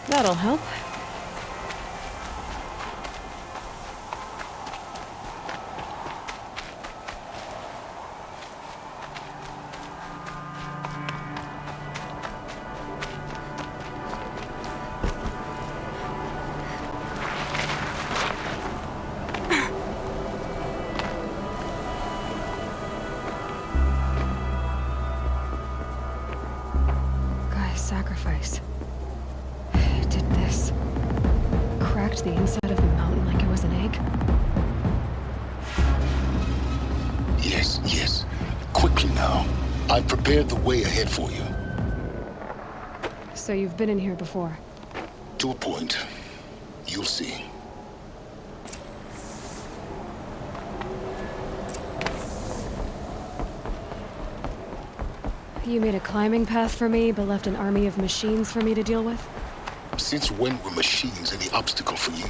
That'll help. Sacrifice. He did this. Cracked the inside of the mountain like it was an egg. Yes, yes. Quickly now. I've prepared the way ahead for you. So you've been in here before? To a point. You'll see. You made a climbing path for me, but left an army of machines for me to deal with? Since when were machines any obstacle for you?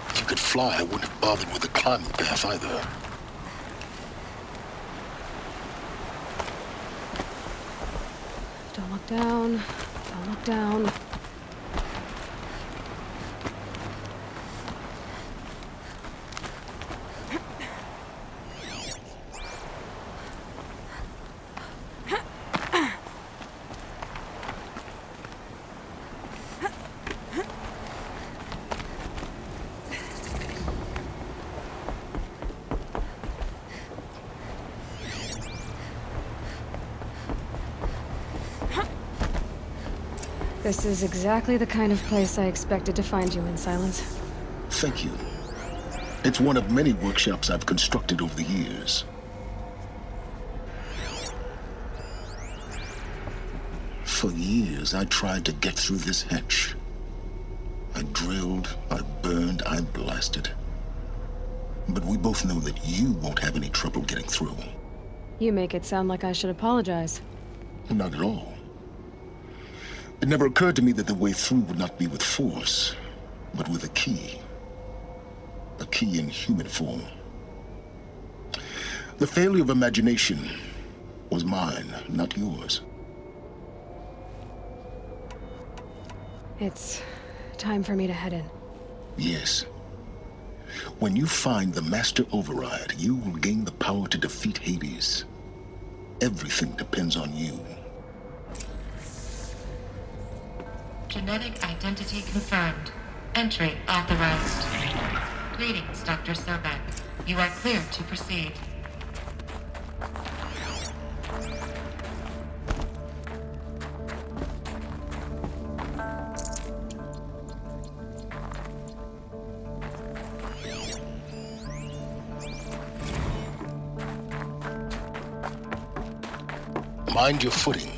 If you could fly, I wouldn't have bothered with a climbing path either. Don't look down. Don't look down. This is exactly the kind of place I expected to find you in, Silence. Thank you. It's one of many workshops I've constructed over the years. For years, I tried to get through this hatch. I drilled, I burned, I blasted. But we both know that you won't have any trouble getting through. You make it sound like I should apologize. Not at all. It never occurred to me that the way through would not be with force, but with a key. A key in human form. The failure of imagination was mine, not yours. It's time for me to head in. Yes. When you find the Master Override, you will gain the power to defeat Hades. Everything depends on you. Genetic identity confirmed. Entry authorized. Greetings, Dr. Sobek. You are clear to proceed. Mind your footing.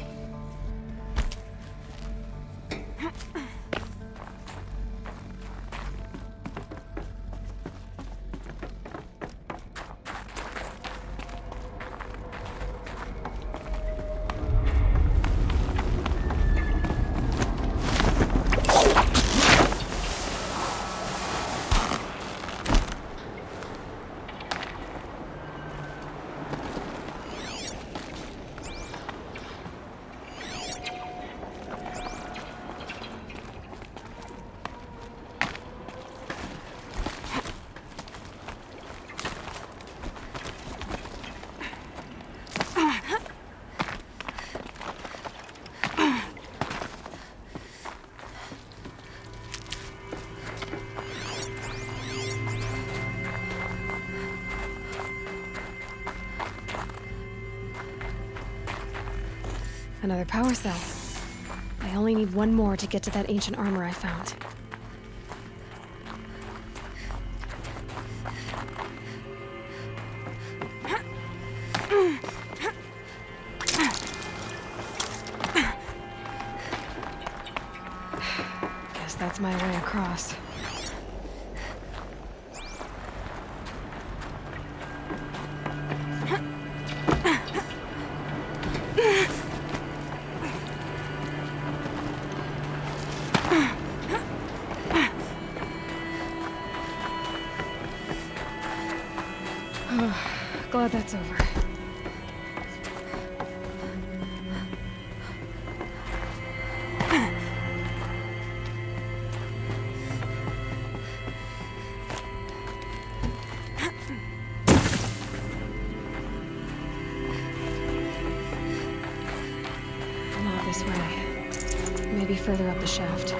Another power cell. I only need one more to get to that ancient armor I found. Guess that's my way across. Glad that's over. further up the shaft.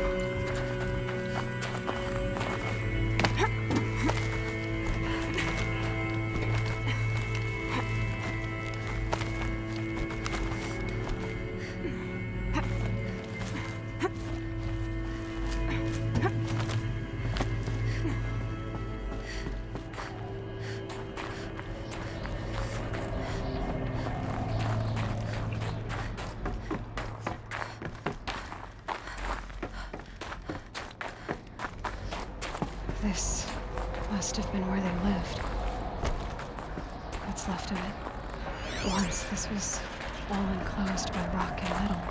This must have been where they lived. What's left of it. Once this was all enclosed by rock and metal.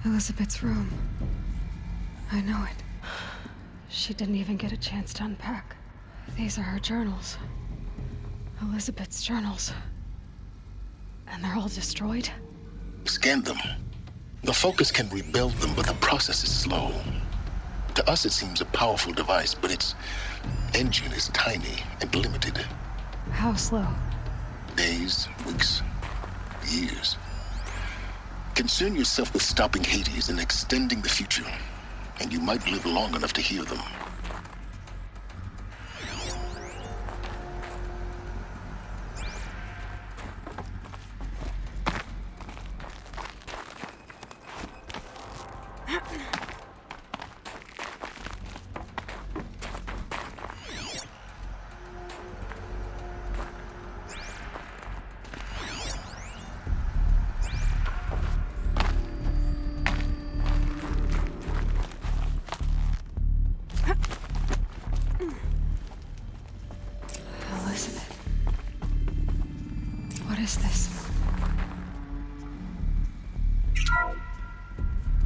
Elizabeth's room. I know it. She didn't even get a chance to unpack. These are her journals. Elizabeth's journals. And they're all destroyed? Scan them. The Focus can rebuild them, but the process is slow. To us, it seems a powerful device, but its engine is tiny and limited. How slow? Days, weeks, years. Concern yourself with stopping Hades and extending the future, and you might live long enough to hear them. What is this?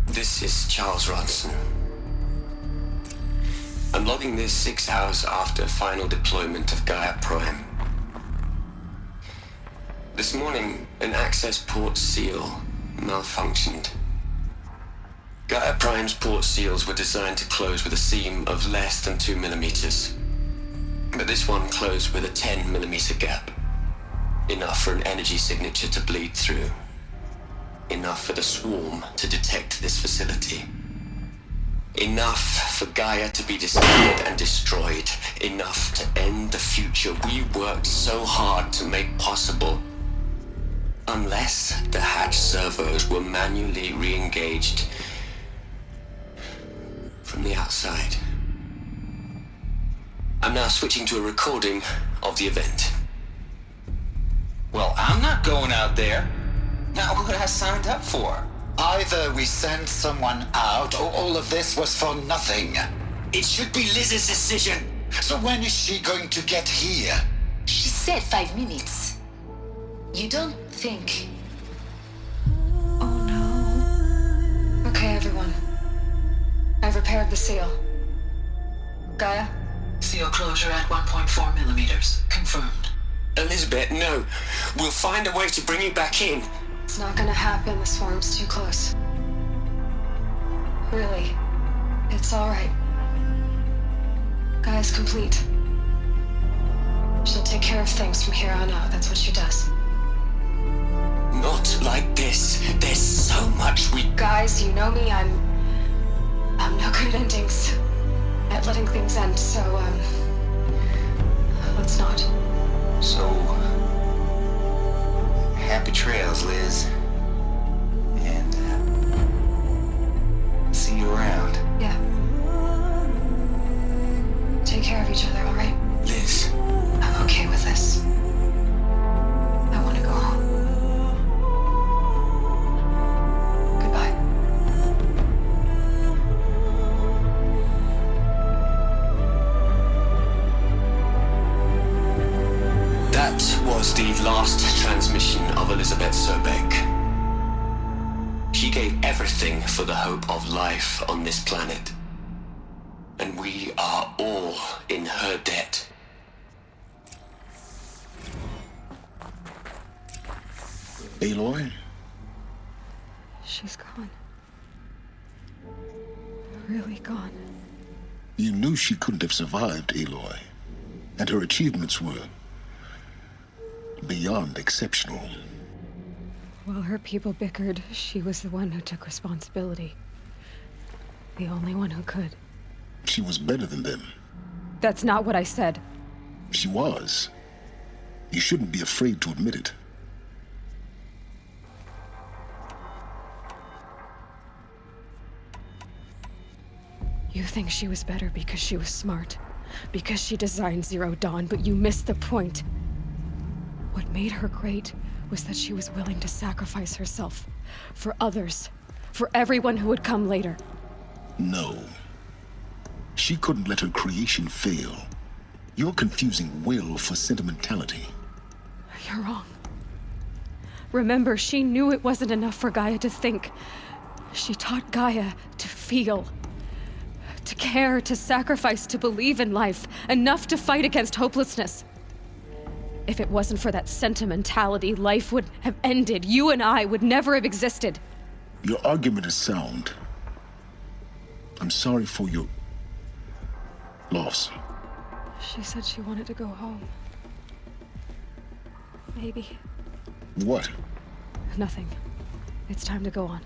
This is Charles Ronson. I'm logging this 6 hours after final deployment of Gaia Prime. This morning, an access port seal malfunctioned. Gaia Prime's port seals were designed to close with a seam of less than 2 millimeters. But this one closed with a 10 millimeter gap. Enough for an energy signature to bleed through. Enough for the swarm to detect this facility. Enough for Gaia to be discovered and destroyed. Enough to end the future we worked so hard to make possible. Unless the hatch servos were manually re-engaged from the outside. I'm now switching to a recording of the event. Well, I'm not going out there. Not what I signed up for. Either we send someone out, or all of this was for nothing. It should be Liz's decision. So when is she going to get here? She said 5 minutes. You don't think... Oh no. Okay, everyone. I've repaired the seal. Gaia? Seal closure at 1.4 millimeters. Confirmed. Elizabeth, no. We'll find a way to bring you back in. It's not gonna happen. The swarm's too close. Really. It's alright. Gaia's complete. She'll take care of things from here on out. That's what she does. Not like this. There's so much we... Guys, you know me. I'm no good at endings. At letting things end, so, let's not. So, Happy trails, Liz. And, see you around. Yeah. Take care of each other, all right? Liz. I'm okay with this. I want to go home. Goodbye. That was the last transmission of Elizabeth Sobek. She gave everything for the hope of life on this planet. And we are all in her debt. Aloy? She's gone. Really gone. You knew she couldn't have survived, Aloy. And her achievements were beyond exceptional. While her people bickered, she was the one who took responsibility. The only one who could. She was better than them. That's not what I said. She was. You shouldn't be afraid to admit it. You think she was better because she was smart, because she designed Zero Dawn, but you missed the point. What made her great was that she was willing to sacrifice herself for others, for everyone who would come later. No. She couldn't let her creation fail. You're confusing will for sentimentality. You're wrong. Remember, she knew it wasn't enough for Gaia to think. She taught Gaia to feel. To care, to sacrifice, to believe in life, enough to fight against hopelessness. If it wasn't for that sentimentality, life would have ended. You and I would never have existed. Your argument is sound. I'm sorry for your loss. She said she wanted to go home. Maybe. What? Nothing. It's time to go on.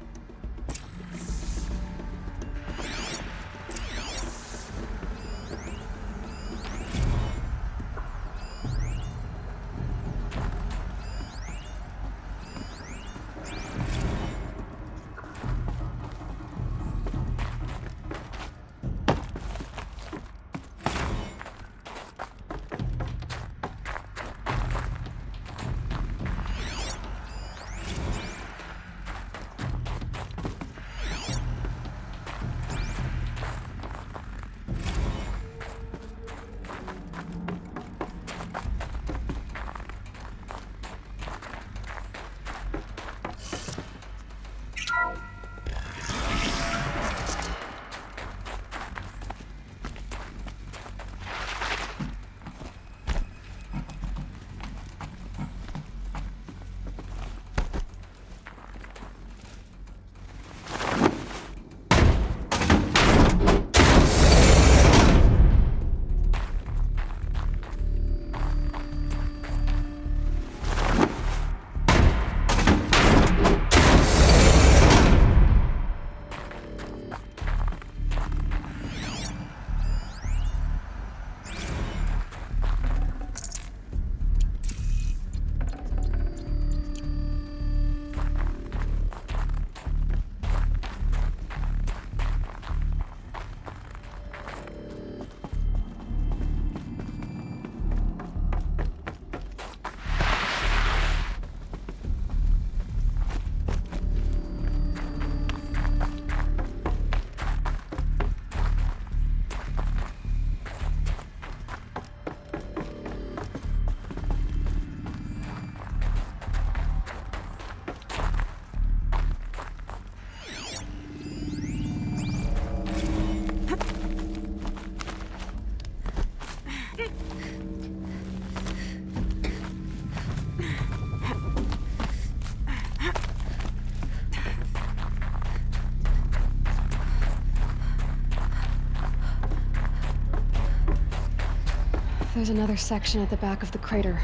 There's another section at the back of the crater.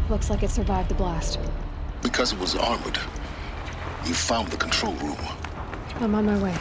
Looks like it survived the blast. Because it was armored. You found the control room. I'm on my way.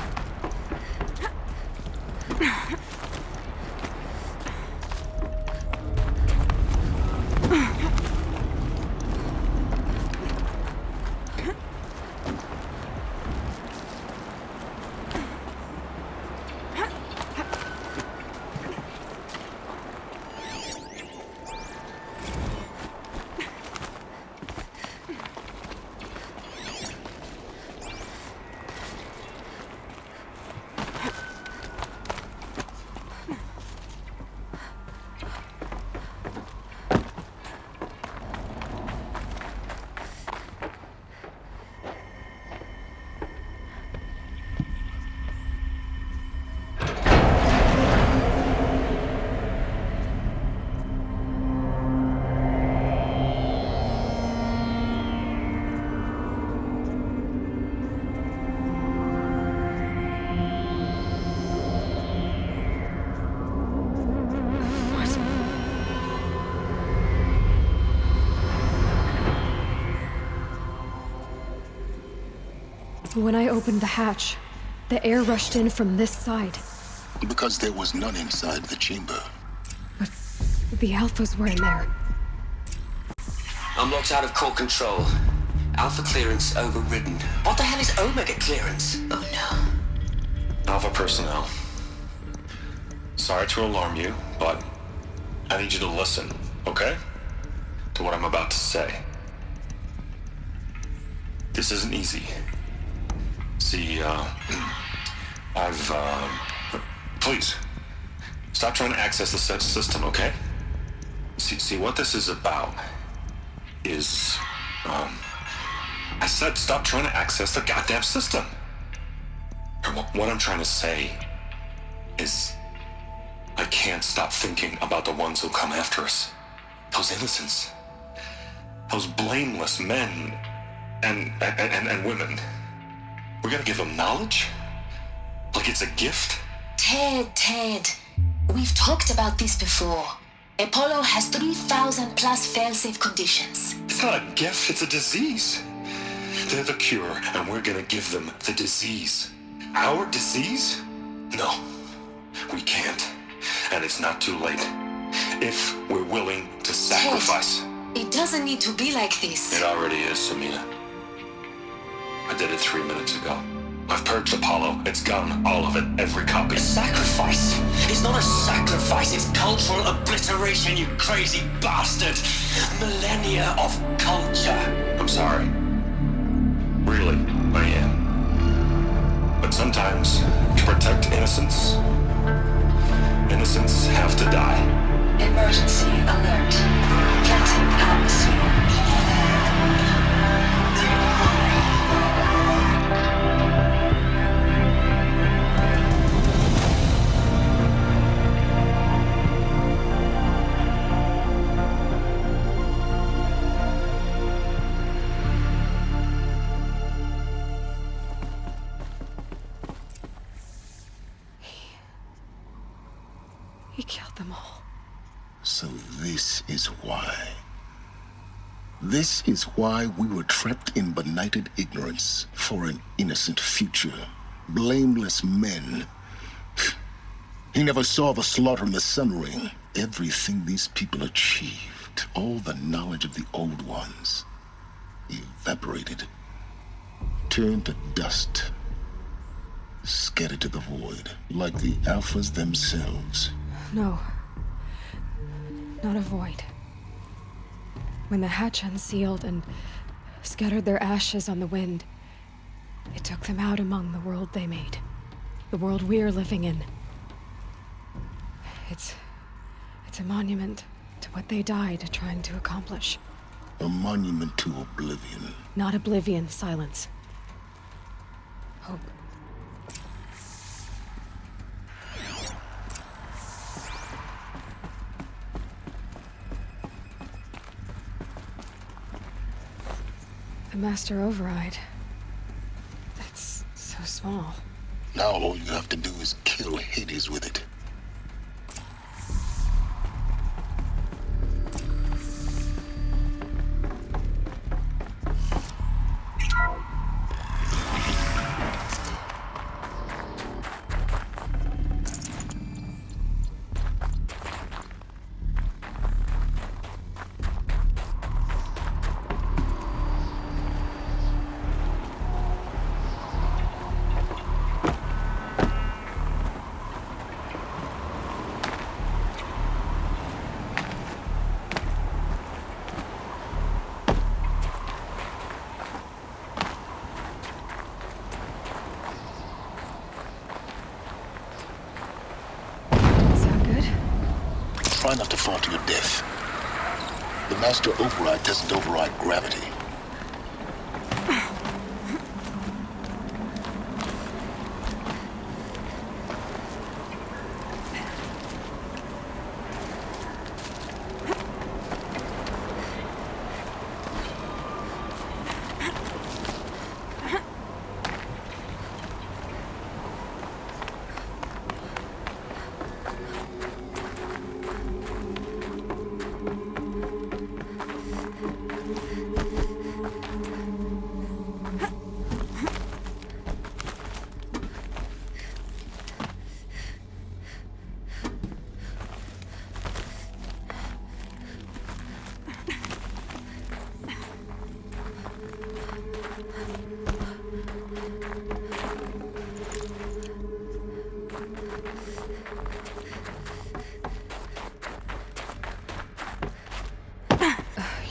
When I opened the hatch, the air rushed in from this side. Because there was none inside the chamber. But the Alphas were in there. I'm locked out of core control. Alpha clearance overridden. What the hell is Omega clearance? Oh no. Alpha personnel. Sorry to alarm you, but I need you to listen, okay? To what I'm about to say. This isn't easy. See, please, stop trying to access the system, okay? See, what this is about is, I said stop trying to access the goddamn system. And what I'm trying to say is, I can't stop thinking about the ones who'll come after us. Those innocents. Those blameless men and women. We're gonna give them knowledge? Like it's a gift? Ted. We've talked about this before. Apollo has 3,000 plus fail-safe conditions. It's not a gift, it's a disease. They're the cure, and we're gonna give them the disease. Our disease? No, we can't. And it's not too late. If we're willing to sacrifice. Ted, it doesn't need to be like this. It already is, Samina. I did it 3 minutes ago. I've purged Apollo. It's gone. All of it. Every copy. A sacrifice? It's not a sacrifice, it's cultural obliteration, you crazy bastard! Millennia of culture! I'm sorry. Really, I am. But sometimes, to protect innocence, innocents have to die. Emergency alert. Planting atmosphere. He killed them all. So this is why. This is why we were trapped in benighted ignorance for an innocent future. Blameless men. He never saw the slaughter in the Sun Ring. Everything these people achieved, all the knowledge of the old ones, evaporated, turned to dust, scattered to the void, like the Alphas themselves. No. Not a void. When the hatch unsealed and scattered their ashes on the wind, it took them out among the world they made. The world we're living in. It's a monument to what they died trying to accomplish. A monument to oblivion. Not oblivion, silence. Hope. The master override. That's so small. Now all you have to do is kill Hades with it. Try not to fall to your death. The master override doesn't override gravity.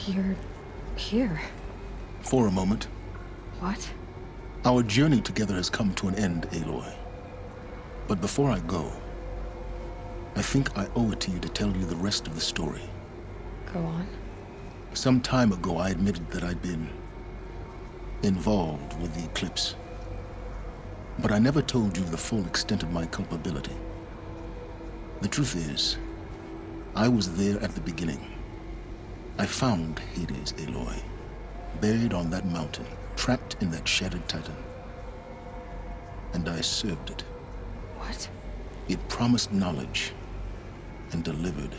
You're here. For a moment. What? Our journey together has come to an end, Aloy. But before I go, I think I owe it to you to tell you the rest of the story. Go on. Some time ago, I admitted that I'd been involved with the eclipse. But I never told you the full extent of my culpability. The truth is, I was there at the beginning. I found Hades, Aloy, buried on that mountain, trapped in that shattered titan. And I served it. What? It promised knowledge and delivered.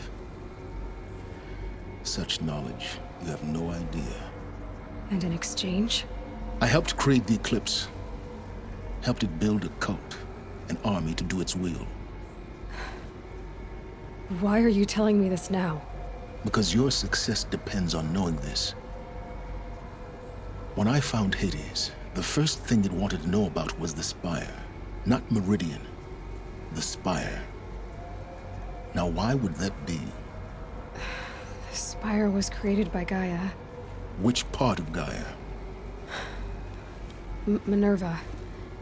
Such knowledge, you have no idea. And in exchange? I helped create the eclipse. Helped it build a cult, an army to do its will. Why are you telling me this now? Because your success depends on knowing this. When I found Hades, the first thing it wanted to know about was the Spire. Not Meridian. The Spire. Now why would that be? The Spire was created by Gaia. Which part of Gaia? Minerva.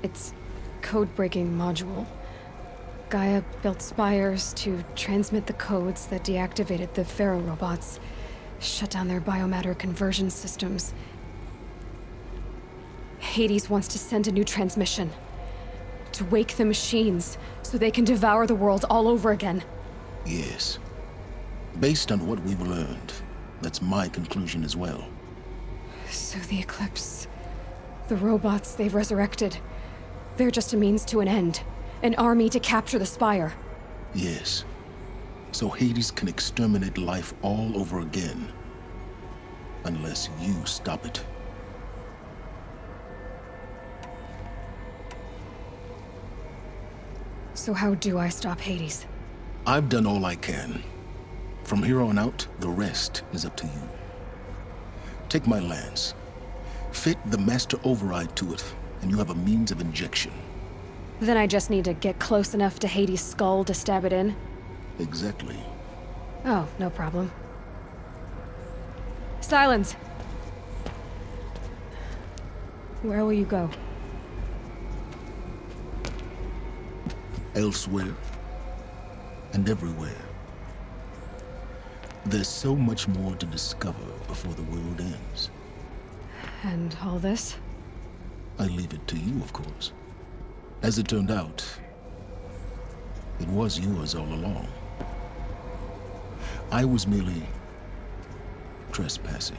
Its code-breaking module. Gaia built spires to transmit the codes that deactivated the Pharaoh robots, shut down their biomatter conversion systems. Hades wants to send a new transmission. To wake the machines, so they can devour the world all over again. Yes. Based on what we've learned, that's my conclusion as well. So the Eclipse, the robots they've resurrected, they're just a means to an end. An army to capture the Spire. Yes. So Hades can exterminate life all over again. Unless you stop it. So how do I stop Hades? I've done all I can. From here on out, the rest is up to you. Take my lance. Fit the master override to it, and you have a means of injection. Then I just need to get close enough to Hades' skull to stab it in? Exactly. Oh, no problem. Silence! Where will you go? Elsewhere. And everywhere. There's so much more to discover before the world ends. And all this? I leave it to you, of course. As it turned out, it was yours all along. I was merely trespassing.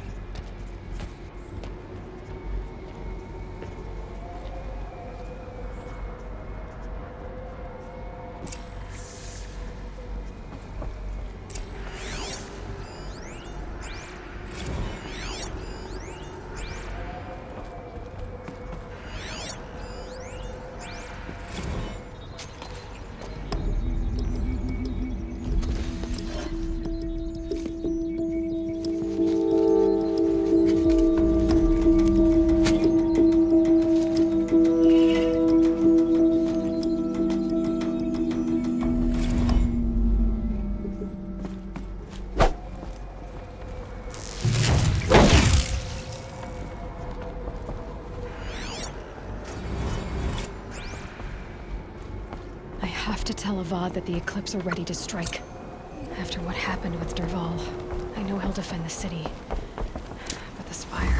That the Eclipse are ready to strike. After what happened with Derval, I know he'll defend the city. But the Spire...